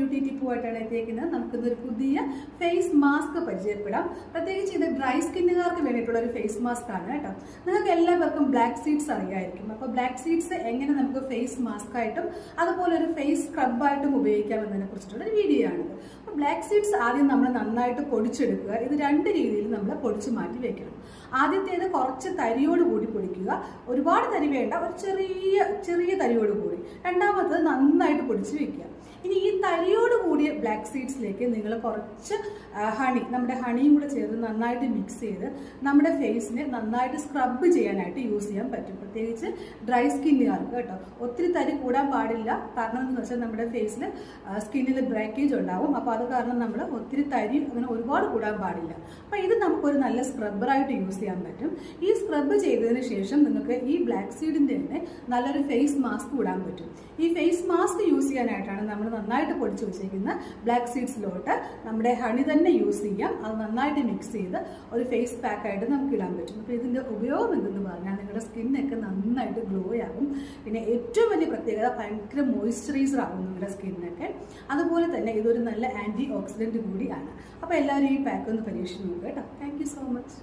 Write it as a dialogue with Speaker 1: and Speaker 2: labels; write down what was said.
Speaker 1: Beauty ടിപ്പുമായിട്ടാണ് എത്തിയിരിക്കുന്നത്. നമുക്കിന്നൊരു പുതിയ ഫേസ് മാസ്ക് പരിചയപ്പെടാം. പ്രത്യേകിച്ച് ഇത് ഡ്രൈ സ്കിന്നുകാർക്ക് വേണ്ടിയിട്ടുള്ള ഒരു ഫേസ് മാസ്ക് ആണ് കേട്ടോ. നിങ്ങൾക്ക് എല്ലാവർക്കും ബ്ലാക്ക് സീഡ്സ് അറിയായിരിക്കും. അപ്പോൾ ബ്ലാക്ക് സീഡ്സ് എങ്ങനെ നമുക്ക് ഫേസ് മാസ്ക് ആയിട്ടും അതുപോലെ ഒരു ഫേസ് സ്ക്രബായിട്ടും ഉപയോഗിക്കാമെന്നതിനെ കുറിച്ചിട്ടുള്ള ഒരു വീഡിയോ ആണിത്. അപ്പോൾ ബ്ലാക്ക് സീഡ്സ് ആദ്യം നമ്മൾ നന്നായിട്ട് പൊടിച്ചെടുക്കുക. ഇത് രണ്ട് രീതിയിൽ നമ്മൾ പൊടിച്ച് മാറ്റി വെക്കണം. ആദ്യത്തേത് കുറച്ച് തരിയോട് കൂടി പൊടിക്കുക. ഒരുപാട് തരി വേണ്ട, ഒരു ചെറിയ തരിയോട് കൂടി. രണ്ടാമത്തത് നന്നായിട്ട് പൊടിച്ച് വെക്കുക. ഇനി ഈ തരിയോട് കൂടിയ ബ്ലാക്ക് സീഡ്സിലേക്ക് നിങ്ങൾ കുറച്ച് നമ്മുടെ ഹണിയും കൂടെ ചേർത്ത് നന്നായിട്ട് മിക്സ് ചെയ്ത് നമ്മുടെ ഫേസിനെ നന്നായിട്ട് സ്ക്രബ് ചെയ്യാനായിട്ട് യൂസ് ചെയ്യാൻ പറ്റും. പ്രത്യേകിച്ച് ഡ്രൈ സ്കിന്നുകാർക്ക് കേട്ടോ. ഒത്തിരി തരി കൂടാൻ പാടില്ല. കാരണം എന്താണെന്ന് വെച്ചാൽ നമ്മുടെ ഫേസിൽ സ്കിന്നിൽ ബ്രേക്കേജ് ഉണ്ടാവും. അപ്പോൾ അത് കാരണം നമ്മൾ ഒത്തിരി തരി അങ്ങനെ ഒരുപാട് കൂടാൻ പാടില്ല. അപ്പോൾ ഇത് നമുക്കൊരു നല്ല സ്ക്രബ്ബറായിട്ട് യൂസ് ചെയ്യാൻ പറ്റും. ഈ സ്ക്രബ് ചെയ്തതിന് ശേഷം നിങ്ങൾക്ക് ഈ ബ്ലാക്ക് സീഡിൻ്റെ തന്നെ നല്ലൊരു ഫേസ് മാസ്ക് ഇടാൻ പറ്റും. ഈ ഫേസ് മാസ്ക് യൂസ് ചെയ്യാനായിട്ടാണ് നമ്മൾ നന്നായിട്ട് പൊടിച്ച് വെച്ചിരിക്കുന്ന ബ്ലാക്ക് സീഡ്സിലോട്ട് നമ്മുടെ ഹണി തന്നെ യൂസ് ചെയ്യാം. അത് നന്നായിട്ട് മിക്സ് ചെയ്ത് ഒരു ഫേസ് പാക്കായിട്ട് നമുക്ക് ഇടാൻ പറ്റും. അപ്പോൾ ഇതിൻ്റെ ഉപയോഗം എന്തെന്ന് പറഞ്ഞാൽ നിങ്ങളുടെ സ്കിന്നൊക്കെ നന്നായിട്ട് ഗ്ലോ ആകും. പിന്നെ ഏറ്റവും വലിയ പ്രത്യേകത ഭയങ്കര മോയ്സ്ചറൈസർ ആകും നിങ്ങളുടെ സ്കിന്നൊക്കെ. അതുപോലെ തന്നെ ഇതൊരു നല്ല ആൻറ്റി ഓക്സിഡൻറ്റ് കൂടിയാണ്. അപ്പോൾ എല്ലാവരും ഈ പാക്ക് ഒന്ന് പരീക്ഷിച്ച് നോക്കുക കേട്ടോ. Thank you so much.